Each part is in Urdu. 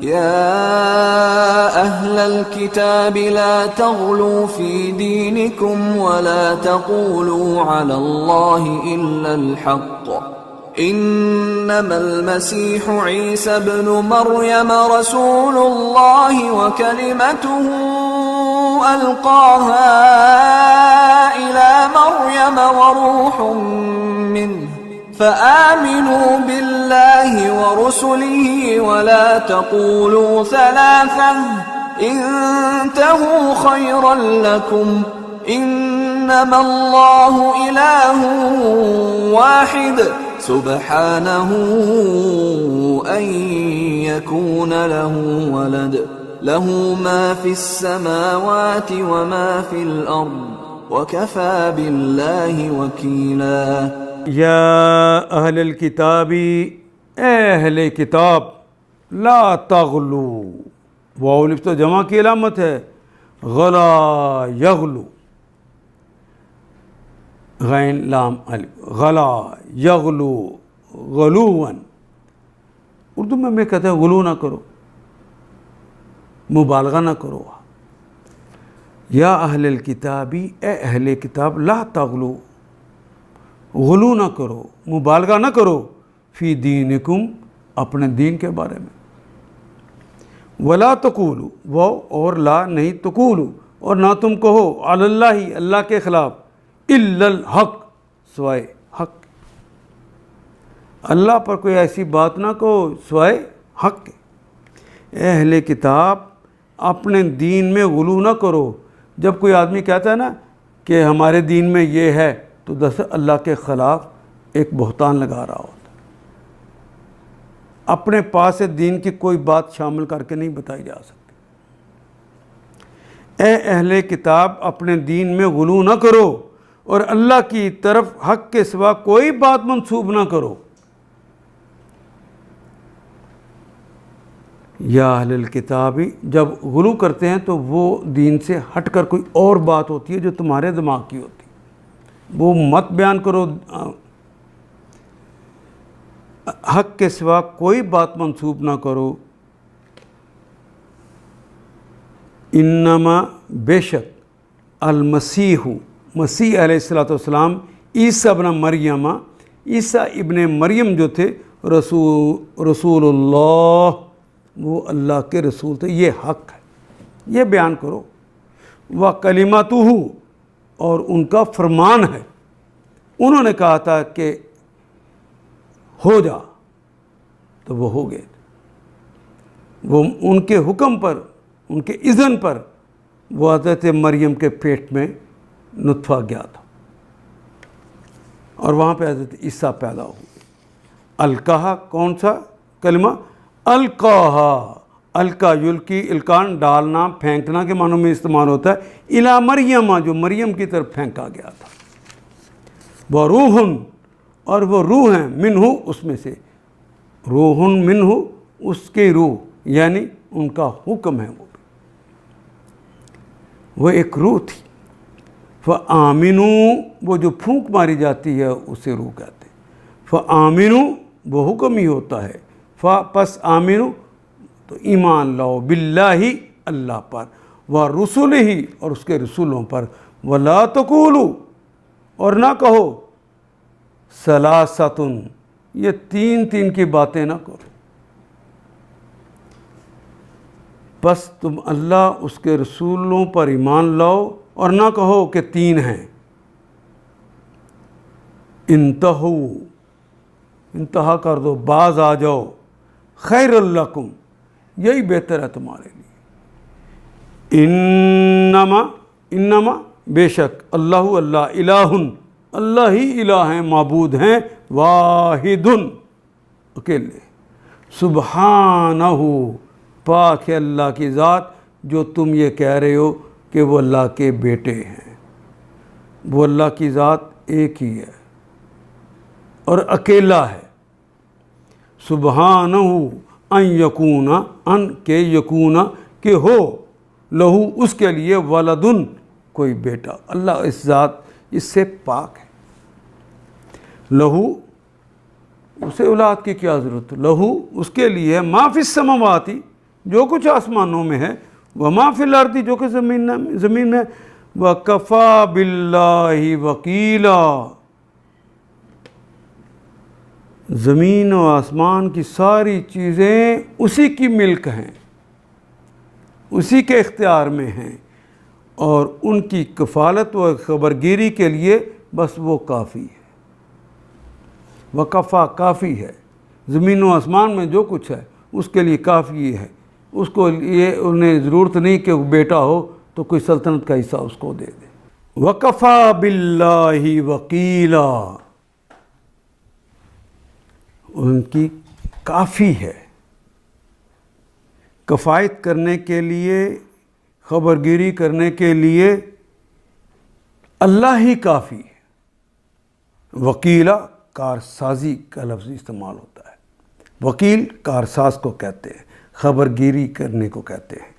يا أهل الكتاب لا تغلوا في دينكم ولا تقولوا على الله إلا الحق إنما المسيح عيسى ابن مريم رسول الله وكلمته ألقاها إلى مريم وروح منه فآمنوا بالله ورسله ولا تقولوا ثلاثة انتهوا خيرا لكم إنما الله إله واحد سبحانه أن يكون له ولد له ما في السماوات وما في الأرض وكفى بالله وكيلا یا اہل الکتابی، اے اہل کتاب، لا تغلو، واو الف تو جمع کی علامت ہے، غلا یغلو، غین لام الف، غلا یغلو غلوًا، اردو میں کہتے ہیں غلو نہ کرو، مبالغہ نہ کرو. یا اہل الکتابی، اے اہل کتاب، لا تغلو، غلو نہ کرو، مبالغہ نہ کرو، فی دینکم، اپنے دین کے بارے میں. ولا تقولو، وہ اور لا نہیں، تقولو، اور نہ تم کہو، علی اللہ، اللہ کے خلاف، الا الحق، سوائے حق. اللہ پر کوئی ایسی بات نہ کہو سوائے حق. اے اہل کتاب، اپنے دین میں غلو نہ کرو. جب کوئی آدمی کہتا ہے نا کہ ہمارے دین میں یہ ہے، تو دراصل اللہ کے خلاف ایک بہتان لگا رہا ہوتا. اپنے پاس دین کی کوئی بات شامل کر کے نہیں بتائی جا سکتی. اے اہل کتاب، اپنے دین میں غلو نہ کرو اور اللہ کی طرف حق کے سوا کوئی بات منسوب نہ کرو. یا اہل الکتاب، جب غلو کرتے ہیں تو وہ دین سے ہٹ کر کوئی اور بات ہوتی ہے جو تمہارے دماغ کی ہوتی ہے، وہ مت بیان کرو. حق کے سوا کوئی بات منسوب نہ کرو. انما، بے شک، المسیح، مسیح علیہ الصلوۃ والسلام، عیسیٰ ابن مریم، عیسیٰ ابن مریم جو تھے، رسول اللہ، وہ اللہ کے رسول تھے. یہ حق ہے، یہ بیان کرو. وَكَلِمَتُهُ، اور ان کا فرمان ہے. انہوں نے کہا تھا کہ ہو جا، تو وہ ہو گئے. وہ ان کے حکم پر، ان کے اذن پر وہ حضرت مریم کے پیٹ میں نطفہ گیا تھا اور وہاں پہ حضرت عیسیٰ پیدا ہوئے. القاہا، کون سا کلمہ؟ القاہا، القا یلقی، القان ڈالنا، پھینکنا کے معنوں میں استعمال ہوتا ہے. الی مریم، جو مریم کی طرف پھینکا گیا تھا. وہ روح، اور وہ روح ہیں، منہ، اس میں سے، روح منہ، اس کی روح، یعنی ان کا حکم ہے. وہ ایک روح تھی. فآمنوا، وہ جو پھونک ماری جاتی ہے اسے روح کہتے ہیں. فآمنوا، وہ حکم ہی ہوتا ہے. پس آمنوا، تو ایمان لاؤ، باللہ، اللہ پر، ورسلہ، اور اس کے رسولوں پر. ولا تقولوا، اور نہ کہو، ثلاثۃ، یہ تین کی باتیں نہ کرو. بس تم اللہ، اس کے رسولوں پر ایمان لاؤ اور نہ کہو کہ تین ہیں. انتہو، انتہا کر دو، باز آ جاؤ. خیر لکم، یہی بہتر ہے تمہارے لیے. انما، بے شک، اللہ، اللہ، الہ، اللہ ہی الہ ہیں، معبود ہیں، واحد، اکیلے. سبحانہ، پاک ہے اللہ کی ذات جو تم یہ کہہ رہے ہو کہ وہ اللہ کے بیٹے ہیں. وہ اللہ کی ذات ایک ہی ہے اور اکیلا ہے. سبحانہ ان یکون، ان کے یکون، کہ ہو، لہو، اس کے لیے، ولدن، کوئی بیٹا. اللہ اس ذات، اس سے پاک ہے. لہو، اسے اولاد کی کیا ضرورت؟ لہو، اس کے لیے، ما فی السماوات، جو کچھ آسمانوں میں ہے، وما فی الارض جو کہ زمین ہے، وکفا باللہ وکیلا، زمین و آسمان کی ساری چیزیں اسی کی ملک ہیں، اسی کے اختیار میں ہیں، اور ان کی کفالت و خبرگیری کے لیے بس وہ کافی ہے۔ وکفا کافی ہے، زمین و آسمان میں جو کچھ ہے اس کے لیے کافی ہے، اس کو یہ انہیں ضرورت نہیں کہ وہ بیٹا ہو تو کوئی سلطنت کا حصہ اس کو دے دے۔ وکفا باللہ وکیلا، ان کی کافی ہے، کفایت کرنے کے لیے، خبرگیری کرنے کے لیے اللہ ہی کافی ہے۔ وکیلا کارسازی کا لفظ استعمال ہوتا ہے، وکیل کارساز کو کہتے ہیں، خبرگیری کرنے کو کہتے ہیں۔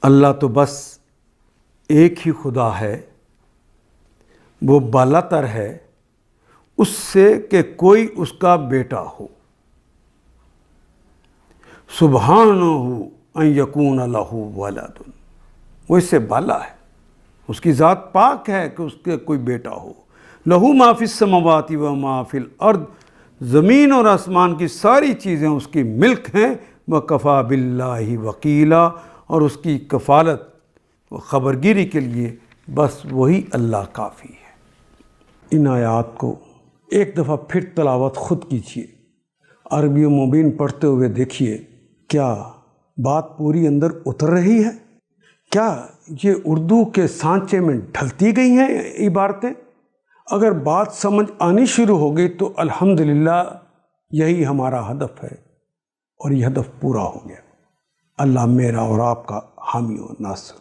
اللہ تو بس ایک ہی خدا ہے، وہ بالا تر ہے اس سے کہ کوئی اس کا بیٹا ہو۔ سبحانہ ان یکون لہ ولد، وہ اس سے بالا ہے، اس کی ذات پاک ہے کہ اس کے کوئی بیٹا ہو۔ لہو ما فی السماوات و ما فی الارض، زمین اور آسمان کی ساری چیزیں اس کی ملک ہیں۔ وکفا باللہ وکیلا، اور اس کی کفالت و خبرگیری کے لیے بس وہی اللہ کافی ہے۔ ان آیات کو ایک دفعہ پھر تلاوت خود کیجیے، عربی و مبین پڑھتے ہوئے دیکھیے کیا بات پوری اندر اتر رہی ہے، کیا یہ اردو کے سانچے میں ڈھلتی گئی ہیں عبارتیں۔ اگر بات سمجھ آنی شروع ہو گئی تو الحمدللہ یہی ہمارا ہدف ہے، اور یہ ہدف پورا ہو گیا۔ اللہ میرا اور آپ کا حامی و ناصر۔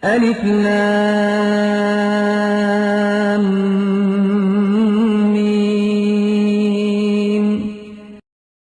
الف لام